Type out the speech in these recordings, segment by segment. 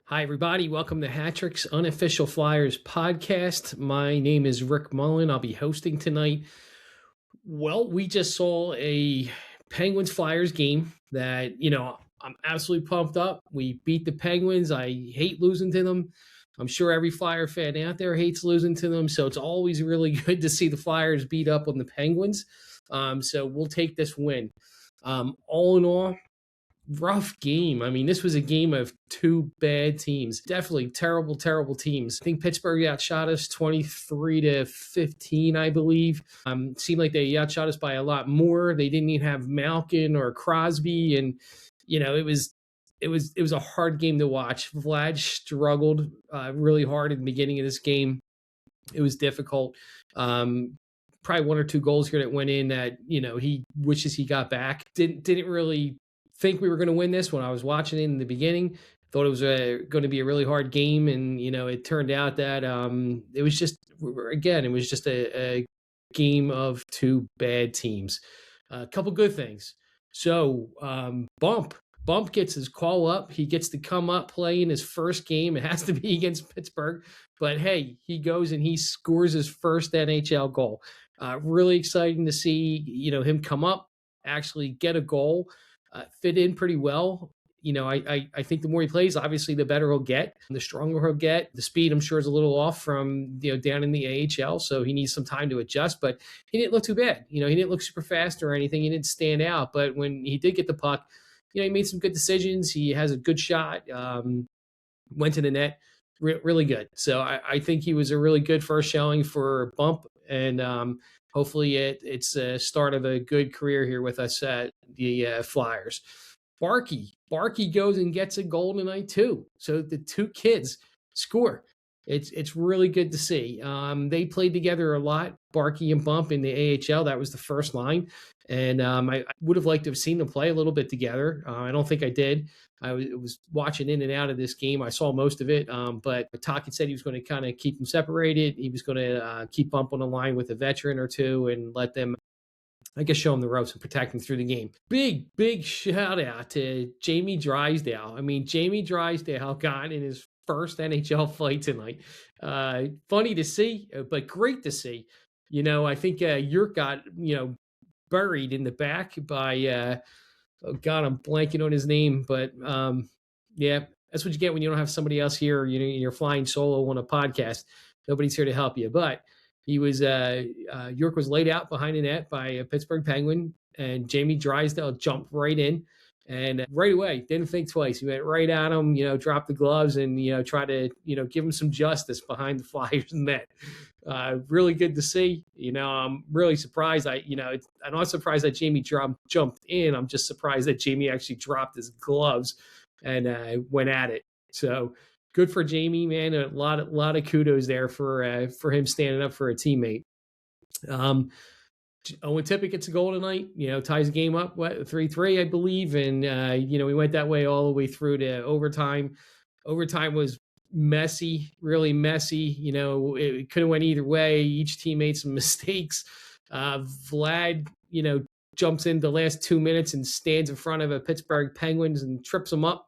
Hi, everybody. Welcome to Hattrick's Unofficial Flyers podcast. My name is Rick Mullen. I'll be hosting tonight. Well, we just saw a Penguins Flyers game that, I'm absolutely pumped up. We beat the Penguins. I hate losing to them. I'm sure every Flyer fan out there hates losing to them. So it's always really good to see the Flyers beat up on the Penguins. So we'll take this win. All in all, rough game. I mean, this was a game of two bad teams. Definitely terrible, terrible teams. I think Pittsburgh outshot us 23-15, I believe. Seemed like they outshot us by a lot more. They didn't even have Malkin or Crosby, and it was a hard game to watch. Vlad struggled really hard at the beginning of this game. It was difficult. Probably one or two goals here that went in that he wishes he got back. Didn't really think we were going to win this when I was watching it in the beginning. Thought it was going to be a really hard game, and it turned out that it was just a game of two bad teams. A couple good things. So Bump gets his call up. He gets to come up play in his first game. It has to be against Pittsburgh, but hey, he goes and he scores his first NHL goal. Really exciting to see him come up, actually get a goal. Fit in pretty well. I think the more he plays, obviously, the better he'll get, the stronger he'll get. The speed, I'm sure, is a little off from down in the AHL, so he needs some time to adjust. But he didn't look too bad. He didn't look super fast or anything. He didn't stand out. But when he did get the puck, he made some good decisions. He has a good shot. Went to the net, really good. So I think he was a really good first showing for Bump, and hopefully it's a start of a good career here with us at the Flyers. Barkey goes and gets a goal tonight too. So the two kids score. It's really good to see. They played together a lot, Barkey and Bump, in the AHL. That was the first line. And I would have liked to have seen them play a little bit together. I don't think I did. I was watching in and out of this game. I saw most of it, but Tocchet said he was going to kind of keep them separated. He was going to keep Bump on the line with a veteran or two and let them, I guess, show him the ropes and protect him through the game. Big shout out to Jamie Drysdale. I mean, Jamie Drysdale got in his first NHL fight tonight. Funny to see, but great to see. I think Yerk got, buried in the back by, oh God, I'm blanking on his name, but yeah, that's what you get when you don't have somebody else here. You're flying solo on a podcast. Nobody's here to help you. But he was York was laid out behind the net by a Pittsburgh Penguin, and Jamie Drysdale jumped right in, and right away didn't think twice. He went right at him, dropped the gloves, and try to give him some justice behind the Flyers net. Really good to see. I'm really surprised. I'm not surprised that Jamie jumped in. I'm just surprised that Jamie actually dropped his gloves and went at it. So good for Jamie, man. A lot of kudos there for him standing up for a teammate. Owen Tippett gets a goal tonight, ties the game up 3-3, I believe. And, we went that way all the way through to overtime. Overtime was messy, really messy. It could have went either way. Each team made some mistakes. Vlad, jumps in the last 2 minutes and stands in front of a Pittsburgh Penguins and trips them up.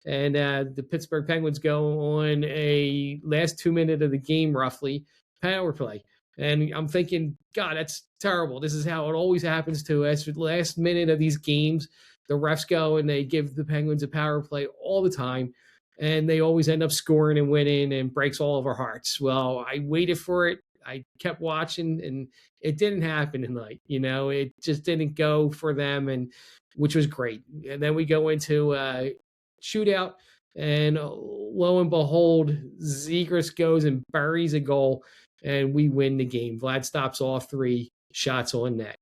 And the Pittsburgh Penguins go on a last 2 minutes of the game, roughly, power play. And I'm thinking, God, that's terrible. This is how it always happens to us. The last minute of these games, the refs go and they give the Penguins a power play all the time. And they always end up scoring and winning, and breaks all of our hearts. Well, I waited for it. I kept watching, and it didn't happen tonight. It just didn't go for them, and which was great. And then we go into shootout, and lo and behold, Zegras goes and buries a goal, and we win the game. Vlad stops all three shots on net.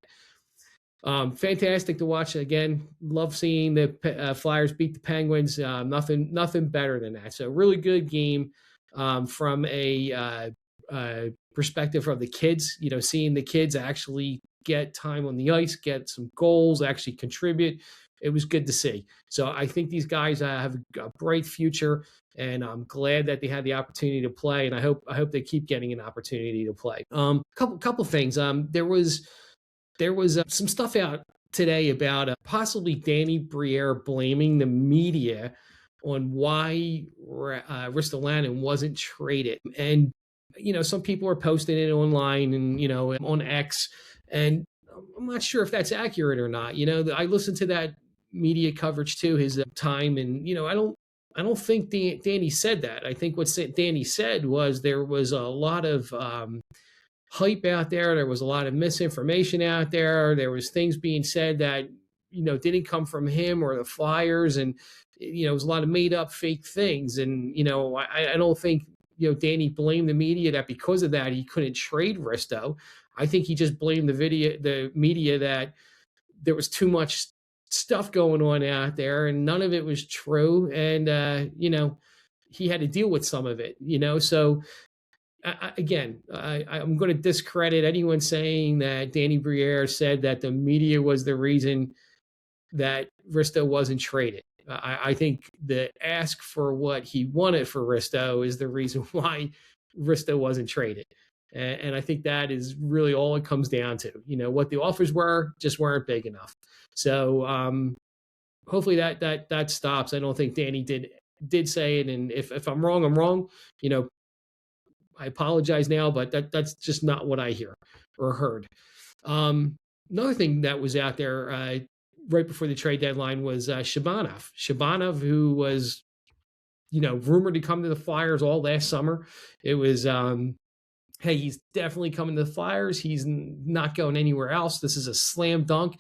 Fantastic to watch. Again, love seeing the Flyers beat the Penguins. Nothing better than that. So really good game from a perspective of the kids. Seeing the kids actually get time on the ice, get some goals, actually contribute. It was good to see. So I think these guys have a bright future, and I'm glad that they had the opportunity to play. And I hope they keep getting an opportunity to play. Couple things. There was some stuff out today about possibly Danny Briere blaming the media on why Ristolainen wasn't traded. And, some people are posting it online and, on X. And I'm not sure if that's accurate or not. I listened to that media coverage too, his time. And, I don't think Danny said that. I think what Danny said was there was a lot of hype out there. There was a lot of misinformation out there. There was things being said that didn't come from him or the Flyers, and it was a lot of made up fake things. And I don't think Danny blamed the media that because of that he couldn't trade Risto. I think he just blamed the media that there was too much stuff going on out there, and none of it was true. And he had to deal with some of it. So I'm going to discredit anyone saying that Danny Briere said that the media was the reason that Risto wasn't traded. I think the ask for what he wanted for Risto is the reason why Risto wasn't traded. And I think that is really all it comes down to. What the offers were just weren't big enough. So hopefully that stops. I don't think Danny did say it. And if I'm wrong, I'm wrong. I apologize now, but that's just not what I hear or heard. Another thing that was out there right before the trade deadline was Shabanov. Shabanov, who was, rumored to come to the Flyers all last summer. It was, hey, he's definitely coming to the Flyers. He's not going anywhere else. This is a slam dunk.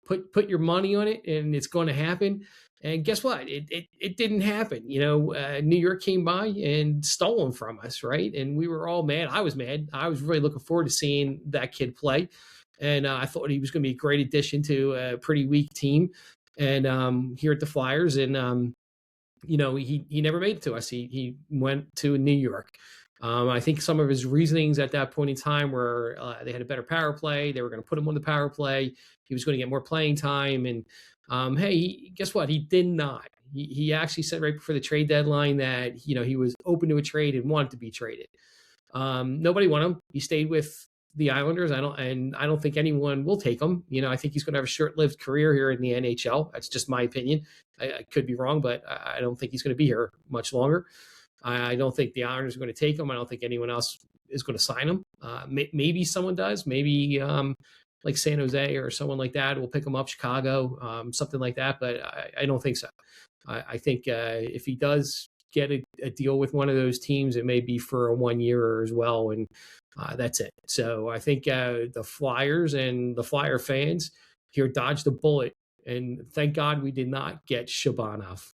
Put your money on it, and it's going to happen. And guess what? It didn't happen. New York came by and stole him from us, right? And we were all mad. I was mad. I was really looking forward to seeing that kid play. And I thought he was going to be a great addition to a pretty weak team. And here at the Flyers, and he never made it to us. He went to New York. I think some of his reasonings at that point in time were they had a better power play. They were going to put him on the power play. He was going to get more playing time. And hey, guess what? He did not. He actually said right before the trade deadline that he was open to a trade and wanted to be traded. Nobody wanted him. He stayed with the Islanders. I don't think anyone will take him. I think he's going to have a short-lived career here in the NHL. That's just my opinion. I could be wrong, but I don't think he's going to be here much longer. I don't think the Islanders are going to take him. I don't think anyone else is going to sign him. Maybe someone does. Maybe like San Jose or someone like that will pick him up, Chicago, something like that. But I don't think so. I think if he does get a deal with one of those teams, it may be for a 1 year as well. And that's it. So I think the Flyers and the Flyer fans here dodged a bullet. And thank God we did not get Shabanov.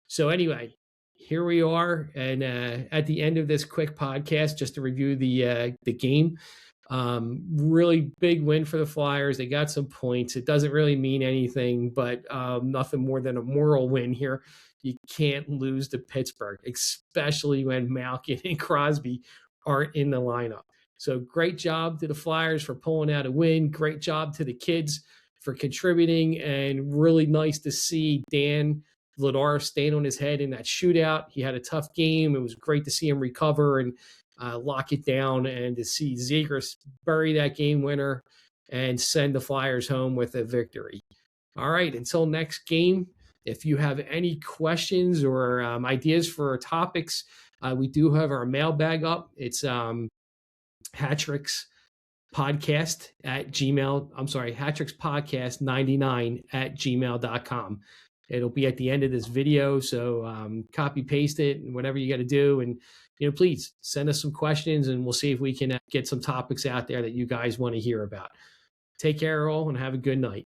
So anyway, here we are. And at the end of this quick podcast, just to review the game, really big win for the Flyers. They got some points. It doesn't really mean anything, but nothing more than a moral win here. You can't lose to Pittsburgh, especially when Malkin and Crosby aren't in the lineup. So great job to the Flyers for pulling out a win. Great job to the kids for contributing, and really nice to see Dan Vladar staying on his head in that shootout. He had a tough game. It was great to see him recover and lock it down, and to see Zegras bury that game winner and send the Flyers home with a victory. All right, until next game, if you have any questions or ideas for topics, we do have our mailbag up. It's Hattrick's podcast at Gmail. I'm sorry, Hattrick's podcast 99 at gmail.com. It'll be at the end of this video. So copy, paste it, and whatever you got to do. And, please send us some questions, and we'll see if we can get some topics out there that you guys want to hear about. Take care all, and have a good night.